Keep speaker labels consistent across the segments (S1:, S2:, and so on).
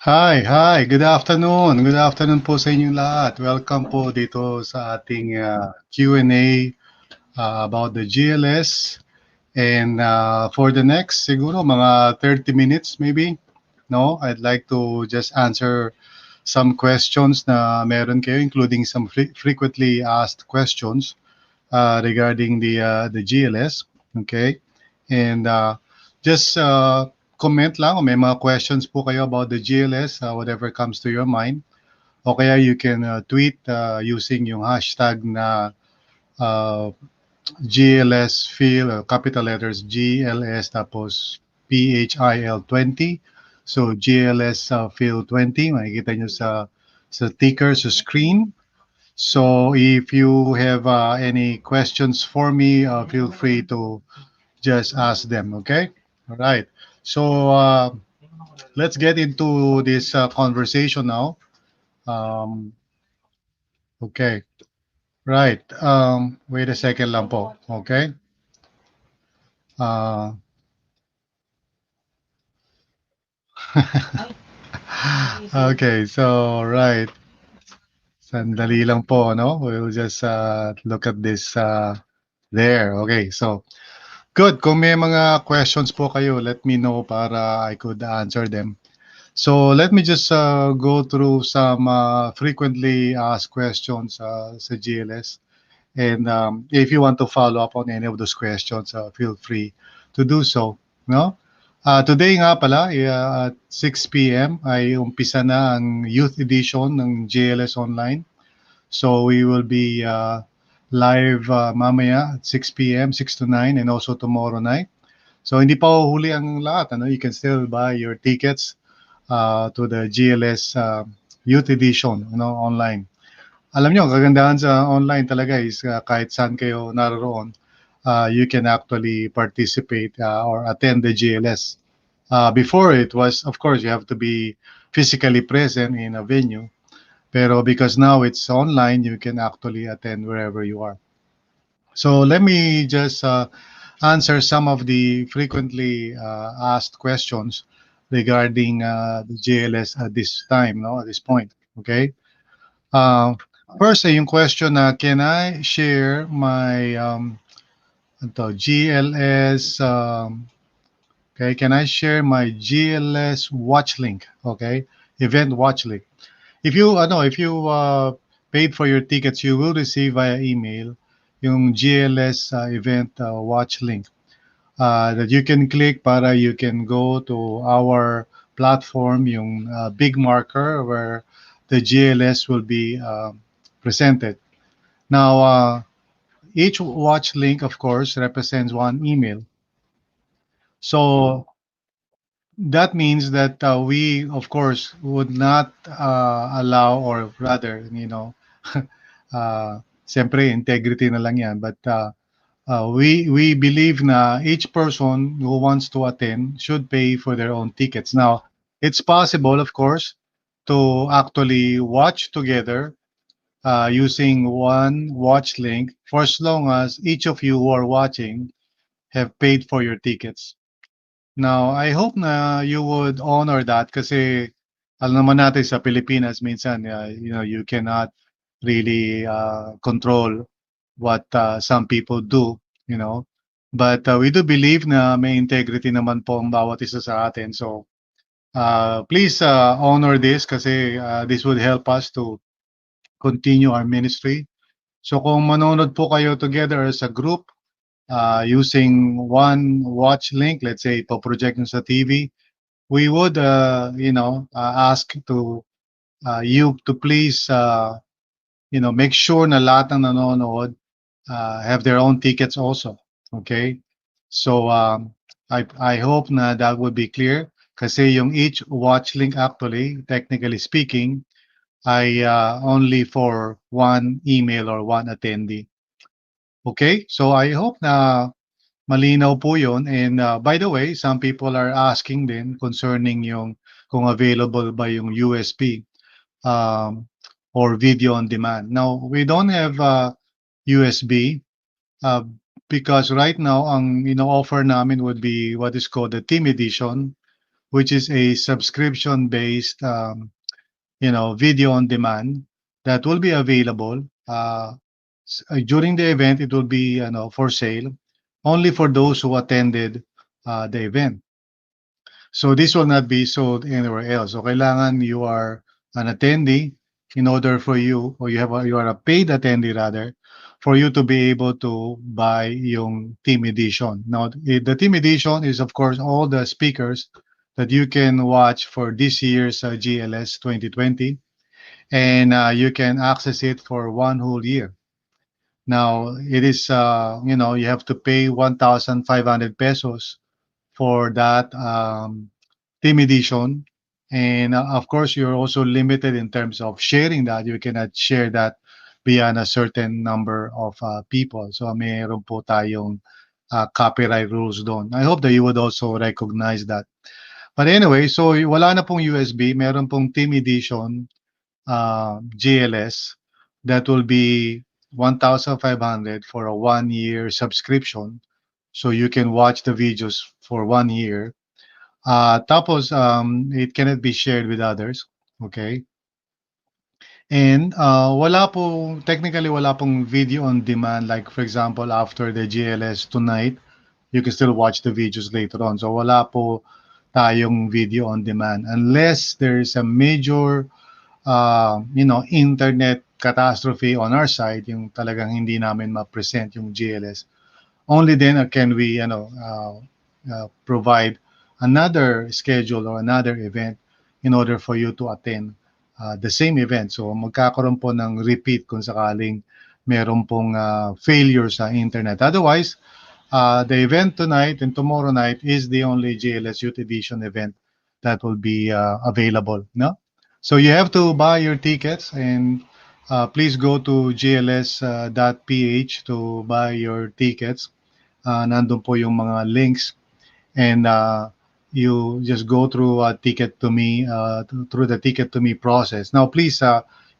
S1: Hi. Good afternoon. Good afternoon po sa inyong lahat. Welcome po dito sa ating Q&A about the GLS. And for the next siguro mga 30 minutes maybe, no? I'd like to just answer some questions na meron kayo including some frequently asked questions regarding the GLS. Okay? And just comment lang kung may mga questions po kayo about the GLS, whatever comes to your mind. O kaya you can tweet using yung hashtag na uh, GLS Phil, capital letters GLS tapos PHIL20. So GLS Phil 20, makikita nyo sa ticker sa screen. So if you have any questions for me, feel free to just ask them. Okay. All right. So let's get into this conversation now. Um, okay. Right. Wait a second lang po. Okay. Uh, okay. So right. Sandali lang po, no? We'll just look at this there. Okay. So good. Kung may mga questions po kayo, let me know para I could answer them. So let me just go through some frequently asked questions sa GLS. And if you want to follow up on any of those questions, feel free to do so. No? Today nga pala, at 6 p.m. ay umpisa na ang youth edition ng GLS Online. So we will be live mamaya at 6 p.m., 6 to 9, and also tomorrow night. So hindi pa huhuli ang lahat. Ano? You can still buy your tickets to the GLS Youth Edition, online. Alam nyo, ang kagandahan sa online talaga is kahit saan kayo naroon, you can actually participate or attend the GLS. Before it was, of course, you have to be physically present in a venue. Pero because now it's online, you can actually attend wherever you are. So let me just answer some of the frequently asked questions regarding the GLS at this time, no, at this point. Okay. Uh, First, yung question na can I share my GLS okay, can I share my GLS watch link, okay? Event watch link. If you paid for your tickets, you will receive via email yung GLS event watch link that you can click para you can go to our platform, yung big marker where the GLS will be presented. Now, each watch link, of course, represents one email. So that means that we, of course, would not allow, or rather, siyempre, integrity na lang yan. But we believe na each person who wants to attend should pay for their own tickets. Now, it's possible, of course, to actually watch together using one watch link for as long as each of you who are watching have paid for your tickets. Now, I hope na you would honor that kasi alam naman natin sa Pilipinas minsan you cannot really control what some people do, you know. But we do believe na may integrity naman po ang bawat isa sa atin. So, please honor this kasi this would help us to continue our ministry. So kung manonood po kayo together as a group using one watch link, let's say po-project nyo sa TV, we would ask to you to please make sure na lahat ng nanonood have their own tickets also. Okay? So I hope na that would be clear kasi yung each watch link actually, technically speaking, ay only for one email or one attendee. Okay? So I hope na malinaw po yun. And by the way, some people are asking din concerning yung kung available ba yung USB or video on demand. Now, we don't have USB uh, because right now, ang ino-offer namin would be what is called the team edition, which is a subscription based video on demand that will be available during the event. It will be for sale only for those who attended the event. So this will not be sold anywhere else. So kailangan you are an attendee in order for you, or you are a paid attendee rather, for you to be able to buy yung team edition. Now, the team edition is of course all the speakers that you can watch for this year's GLS 2020, and you can access it for one whole year. Now, it is you have to pay 1,500 pesos for that team edition. And of course, you're also limited in terms of sharing that. You cannot share that beyond a certain number of people. So mayroon po tayong copyright rules doon. I hope that you would also recognize that. But anyway, so wala na pong USB. Meron pong team edition GLS that will be 1,500 for a 1 year subscription. So you can watch the videos for 1 year. Tapos, it cannot be shared with others. Okay? And technically wala pong video on demand. Like for example, after the GLS tonight, you can still watch the videos later on. So wala po tayong video on demand unless there is a major, internet catastrophe on our side, yung talagang hindi namin ma-present yung GLS. Only then can we provide another schedule or another event in order for you to attend the same event. So magkakaroon po ng repeat kung sakaling meron pong failure sa internet. Otherwise, the event tonight and tomorrow night is the only GLS Youth Edition event that will be available. No? So you have to buy your tickets, and please go to gls.ph to buy your tickets. Nandun po yung mga links, and you just go through ticket to me through the ticket to me process. Now please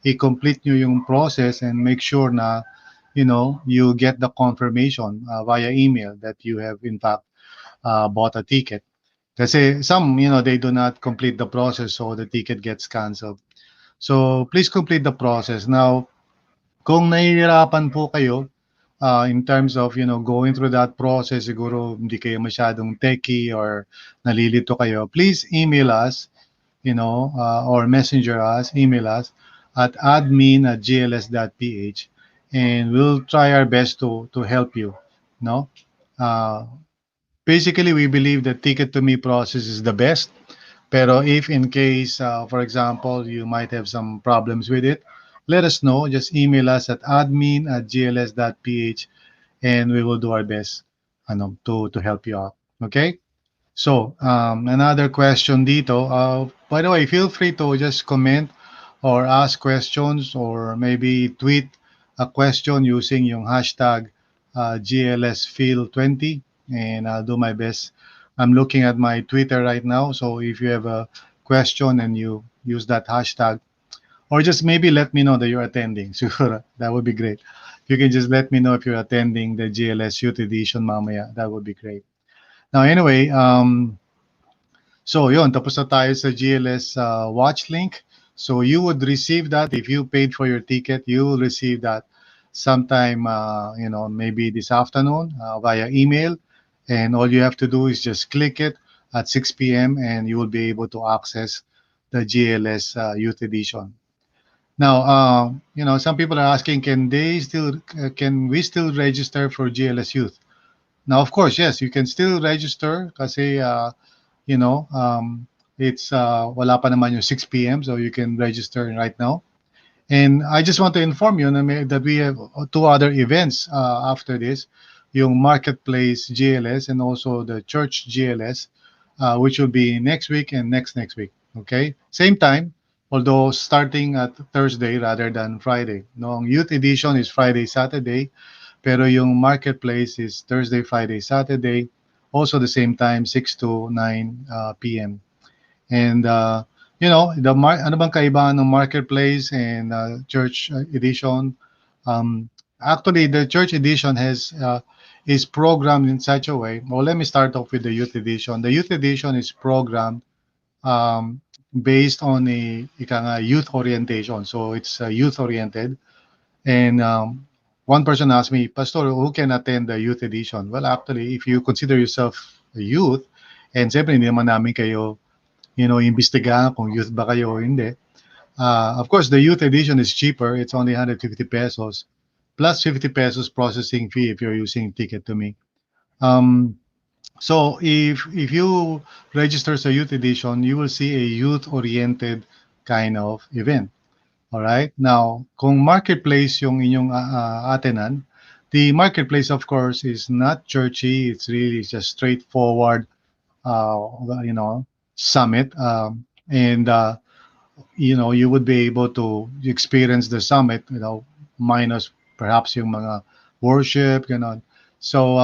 S1: i-complete nyo yung process and make sure na you get the confirmation via email that you have in fact bought a ticket. Kasi some, they do not complete the process, so the ticket gets canceled. So please complete the process. Now, kung nahihirapan po kayo in terms of going through that process, siguro hindi kayo masyadong techie or nalilito kayo, please email us, or messenger us, email us at admin@gls.ph, and we'll try our best to help you. No, uh, basically we believe that ticket to me process is the best. Pero if in case, for example, you might have some problems with it, let us know. Just email us at admin@gls.ph, and we will do our best to help you out. Okay? So, another question dito. By the way, feel free to just comment or ask questions, or maybe tweet a question using yung hashtag GLSFeel20, and I'll do my best. I'm looking at my Twitter right now, so if you have a question and you use that hashtag, or just maybe let me know that you're attending. Siguro, that would be great. If you can just let me know if you're attending the GLS Youth Edition mamaya, that would be great. Now, anyway, so yun, tapos na tayo sa GLS watch link. So you would receive that if you paid for your ticket. You will receive that sometime, maybe this afternoon via email. And all you have to do is just click it at 6 p.m. and you will be able to access the GLS Youth Edition. Now, some people are asking, can we still register for GLS Youth? Now, of course, yes, you can still register kasi you know, it's wala pa naman yung 6 p.m. so you can register right now. And I just want to inform you that we have two other events after this, yung Marketplace GLS and also the Church GLS, which will be next week and next week. Okay, same time, although starting at Thursday rather than Friday. No, ang Youth Edition is Friday, Saturday, pero yung Marketplace is Thursday, Friday, Saturday, also the same time, 6 to 9 p.m. And ano bang kaibahan ng Marketplace and Church Edition? Actually, the Church Edition is programmed in such a way. Well, let me start off with the Youth Edition. The Youth Edition is programmed um, based on a ika nga, youth orientation. So it's youth oriented. And one person asked me, Pastor, who can attend the youth edition? Well, actually, if you consider yourself a youth, and siyempre hindi naman namin kayo, imbestigahan kung youth ba kayo o hindi. Of course, the youth edition is cheaper. It's only 150 pesos plus 50 pesos processing fee if you're using Ticket to Me. Um, so if you register sa youth edition, you will see a youth-oriented kind of event. All right. Now, kung marketplace yung inyong atenan, the marketplace, of course, is not churchy. It's really just straightforward, uh, you know, summit. And you would be able to experience the summit, minus perhaps yung mga worship, So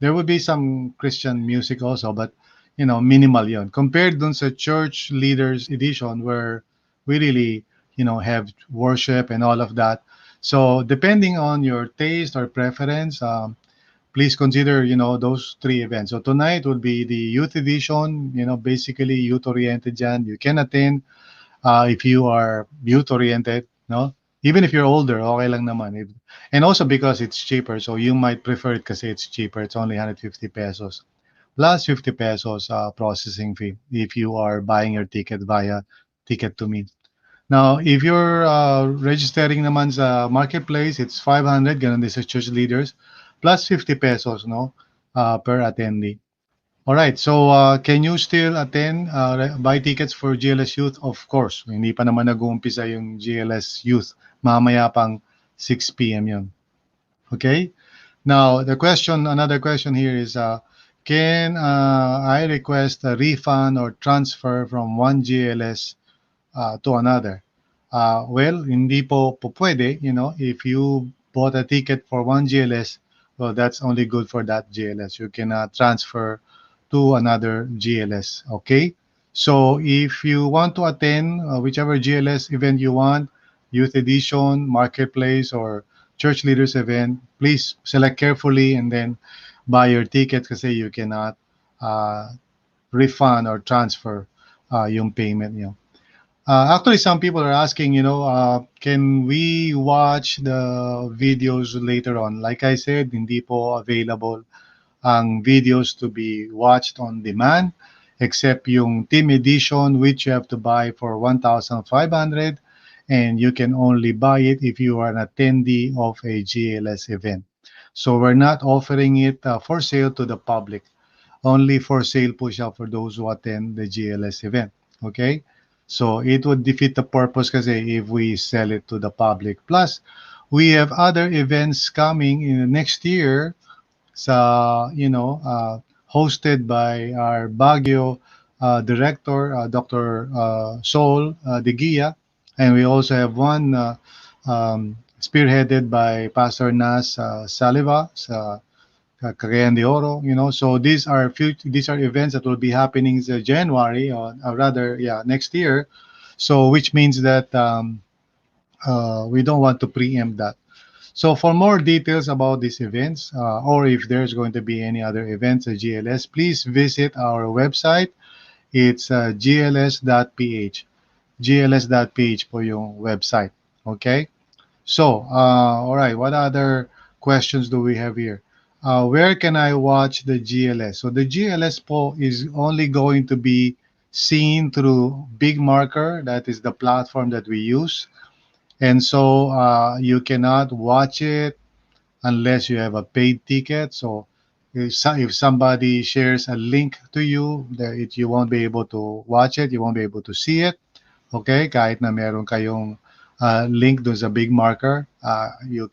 S1: there would be some Christian music also, but minimal yon. Compared dun sa church leaders edition where we really, have worship and all of that. So depending on your taste or preference, please consider, those three events. So tonight would be the youth edition, basically youth oriented yan. You can attend if you are youth oriented, no? Even if you're older, okay lang naman. And also because it's cheaper, so you might prefer it kasi it's cheaper. It's only 150 pesos plus 50 pesos processing fee if you are buying your ticket via Ticket to Me. Now, if you're registering naman sa marketplace, it's 500, ganun din sa church leaders, plus 50 pesos, no? Per attendee. All right. So, can you still attend, buy tickets for GLS Youth? Of course. Hindi pa naman nag-uumpisa yung GLS Youth. Mamaya pang 6 p.m. yun. Okay? Now, another question here is, can I request a refund or transfer from one GLS to another? Well, hindi po pwede, if you bought a ticket for one GLS, well, that's only good for that GLS. You cannot transfer to another GLS. Okay? So if you want to attend whichever GLS event you want, youth edition, marketplace, or church leaders event, please select carefully and then buy your ticket kasi you cannot uh, refund or transfer yung payment niyo. Actually, some people are asking, can we watch the videos later on? Like I said, hindi po available ang videos to be watched on demand, except yung team edition, which you have to buy for 1,500, and you can only buy it if you are an attendee of a GLS event. So we're not offering it for sale to the public. Only for sale po siya for those who attend the GLS event. Okay? So it would defeat the purpose kasi if we sell it to the public. Plus, we have other events coming in the next year sa, hosted by our Baguio director, Dr. Sol De Guia. And we also have one spearheaded by Pastor Nas Saliva sa Cagayan de Oro, So these are events that will be happening in January, or rather, yeah, next year. So which means that we don't want to preempt that. So for more details about these events, or if there's going to be any other events at GLS, please visit our website. It's gls.ph. gls.ph po yung website. Okay? So, all right, what other questions do we have here? Where can I watch the GLS? So the GLS po is only going to be seen through Big Marker. That is the platform that we use. And so you cannot watch it unless you have a paid ticket. So if somebody shares a link to you, you won't be able to watch it. You won't be able to see it. Okay, kahit na meron kayong link dun sa big marker, you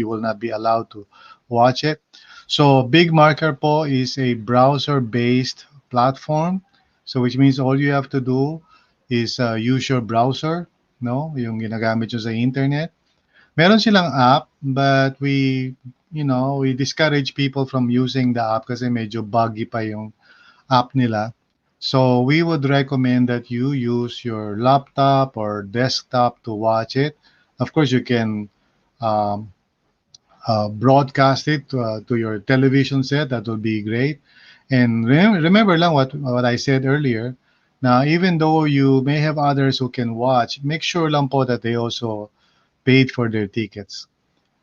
S1: will not be allowed to watch it. So big marker po is a browser-based platform. So which means all you have to do is use your browser, no? Yung ginagamit nyo sa internet. Meron silang app, but we discourage people from using the app kasi medyo buggy pa yung app nila. So we would recommend that you use your laptop or desktop to watch it. Of course, you can um, broadcast it to your television set. That would be great. And remember lang what I said earlier, Now, even though you may have others who can watch, make sure lang po that they also paid for their tickets.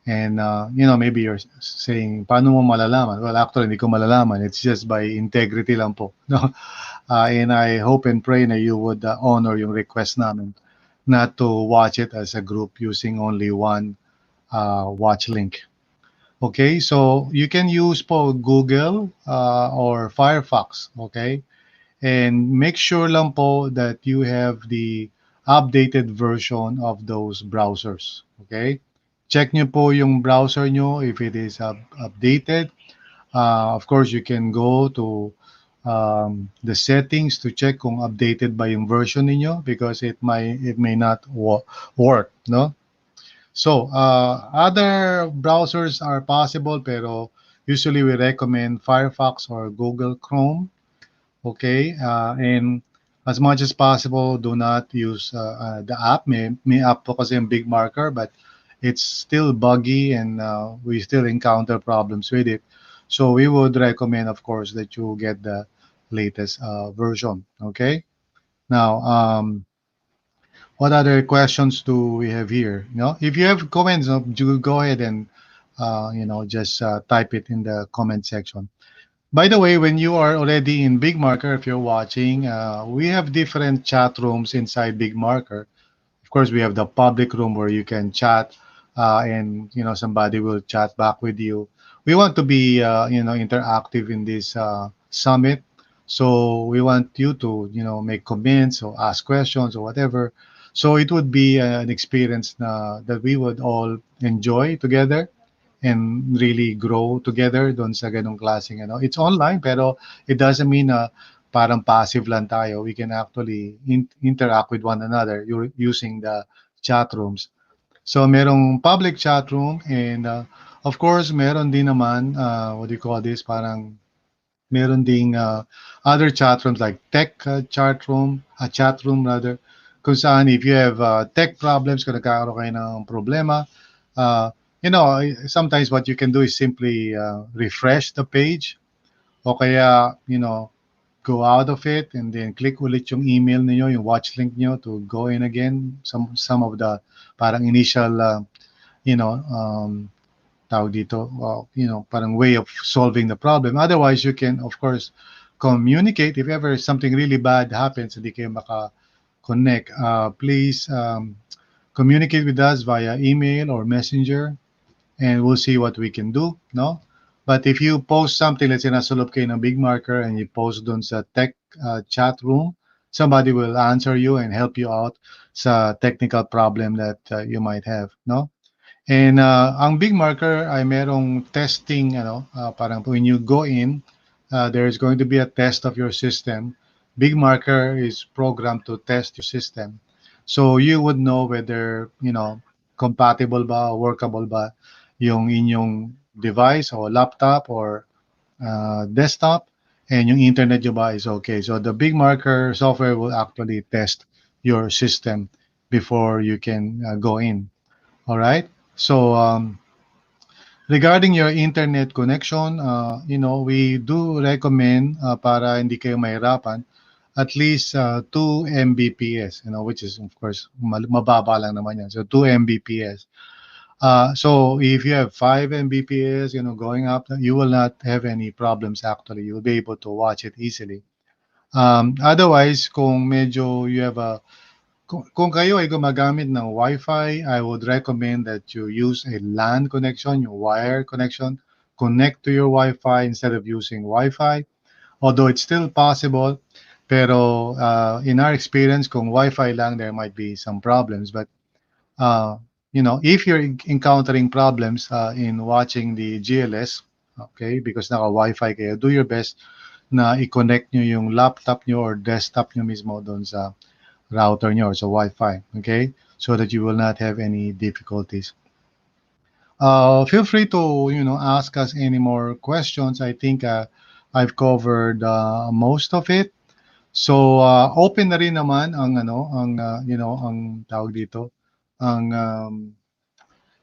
S1: And maybe you're saying, paano mo malalaman? Well, actually, hindi ko malalaman. It's just by integrity lang po. No? And I hope and pray na you would honor yung request namin not to watch it as a group using only one watch link. Okay, so you can use po Google or Firefox. Okay, and make sure lang po that you have the updated version of those browsers. Okay, check nyo po yung browser nyo if it is updated. Of course, you can go to the settings to check kung updated ba yung version ninyo because it may not work, no? So, other browsers are possible pero usually we recommend Firefox or Google Chrome. Okay, and as much as possible, do not use the app. May app po kasi yung Big Marker, but it's still buggy and we still encounter problems with it. So we would recommend, of course, that you get the latest version. Okay. Now, what other questions do we have here? If you have comments, do go ahead and just type it in the comment section. By the way, when you are already in Big Marker, if you're watching, we have different chat rooms inside Big Marker. Of course, we have the public room where you can chat, and somebody will chat back with you. We want to be interactive in this summit, so we want you to make comments or ask questions or whatever. So it would be an experience that we would all enjoy together and really grow together doon sa ganong klaseng It's online pero it doesn't mean na parang passive lang tayo. We can actually interact with one another using the chat rooms. So merong public chat room and of course meron din naman what do you call this parang meron ding other chat rooms like tech chat room rather, kung saan if you have tech problems, kung nagkakaroon kayo ng problema, uh, sometimes what you can do is simply refresh the page o kaya, go out of it and then click ulit yung email niyo, yung watch link niyo to go in again. Some of the parang initial, you know, um, tawag dito, parang way of solving the problem. Otherwise, you can, of course, communicate. If ever something really bad happens, hindi kayo maka-connect, please communicate with us via email or messenger and we'll see what we can do, no? But if you post something, let's say nasa loob kayo ng Big Marker and you post dun sa tech chat room, somebody will answer you and help you out sa technical problem that you might have, no? And ang Big Marker ay merong testing, parang when you go in, there's going to be a test of your system. Big Marker is programmed to test your system. So you would know whether, compatible ba, workable ba yung inyong device or laptop or desktop and yung internet nyo ba is okay. So the Big Marker software will actually test your system before you can go in. All right. So regarding your internet connection, we do recommend para hindi kayo mahirapan at least 2 Mbps, which is of course mababa lang naman yan. So 2 Mbps. So if you have 5 Mbps, going up, you will not have any problems actually. You'll be able to watch it easily. Otherwise, kung medyo you have kung kayo ay gumagamit ng Wi-Fi, I would recommend that you use a LAN connection, yung wire connection. Connect to your Wi-Fi instead of using Wi-Fi. Although it's still possible, pero in our experience, kung Wi-Fi lang, there might be some problems. But uh, if you're encountering problems in watching the GLS, okay, because naka Wi-Fi kayo, do your best na i-connect nyo yung laptop nyo or desktop nyo mismo doon sa router nyo or sa Wi-Fi, okay? So that you will not have any difficulties. Feel free to, ask us any more questions. I think I've covered most of it. So open na rin naman ang tawag dito, ang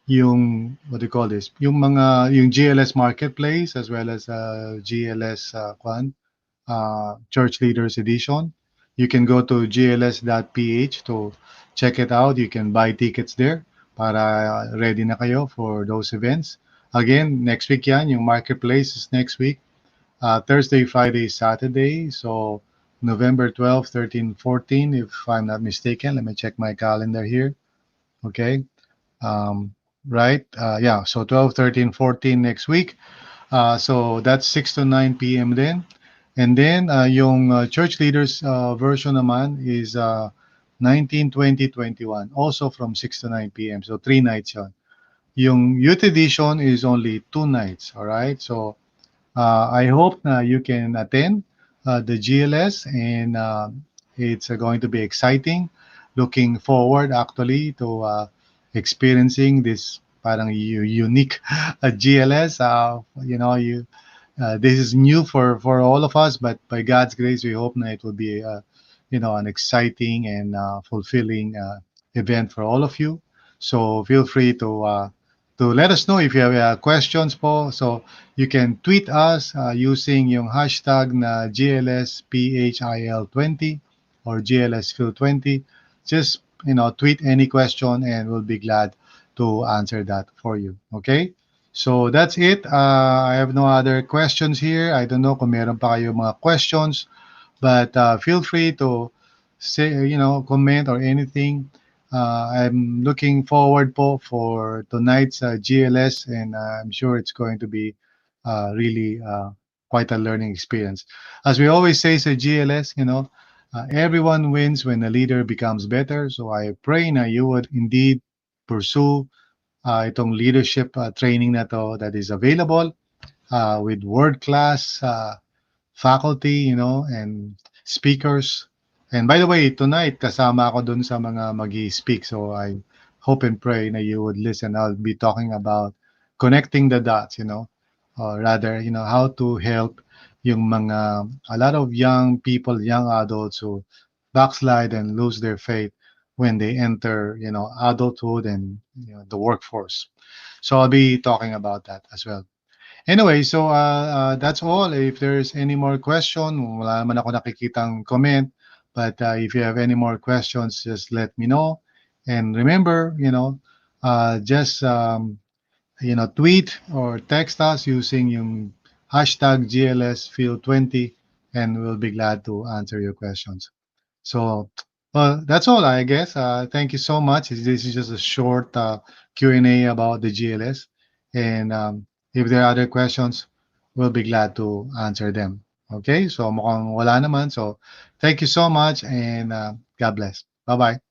S1: yung what do you call this? Yung GLS Marketplace as well as GLS Church Leaders Edition. You can go to gls.ph to check it out. You can buy tickets there para ready na kayo for those events. Again, next week yan, yung marketplace is next week. Thursday, Friday, Saturday. So November 12, 13, 14, if I'm not mistaken. Let me check my calendar here. Okay. Um, right. Yeah. So 12, 13, 14 next week. So that's 6 to 9 p.m. then. And then yung church leaders version naman is 19, 20, 21. Also from 6 to 9 p.m. So 3 nights yon. Yung youth edition is only 2 nights. All right. So I hope you can attend the GLS, and it's going to be exciting. Looking forward actually to experiencing this parang unique GLS. This is new for all of us, but by God's grace, we hope that it will be an exciting and fulfilling event for all of you. So feel free to let us know if you have questions po. So you can tweet us using yung hashtag na GLSPHIL20 or GLSPhil20. Just tweet any question and we'll be glad to answer that for you. Okay? So that's it. I have no other questions here. I don't know kung meron pa kayo mga questions, but feel free to say, comment or anything. I'm looking forward po for tonight's GLS, and I'm sure it's going to be really quite a learning experience. As we always say sa GLS, everyone wins when a leader becomes better. So I pray na you would indeed pursue itong leadership training na to that is available with world-class faculty, and speakers. And by the way, tonight kasama ako dun sa mga magi-speak. So I hope and pray na you would listen. I'll be talking about connecting the dots, or rather, how to help yung a lot of young people, young adults who backslide and lose their faith when they enter, adulthood and the workforce. So I'll be talking about that as well. Anyway, so that's all. If there's any more question, wala naman ako nakikitang comment. But if you have any more questions, just let me know. And remember, just tweet or text us using yung hashtag GLSField20, and we'll be glad to answer your questions. So, well, that's all, I guess. Thank you so much. This is just a short Q&A about the GLS. And if there are other questions, we'll be glad to answer them. Okay, so mukhang wala naman. So, thank you so much and God bless. Bye-bye.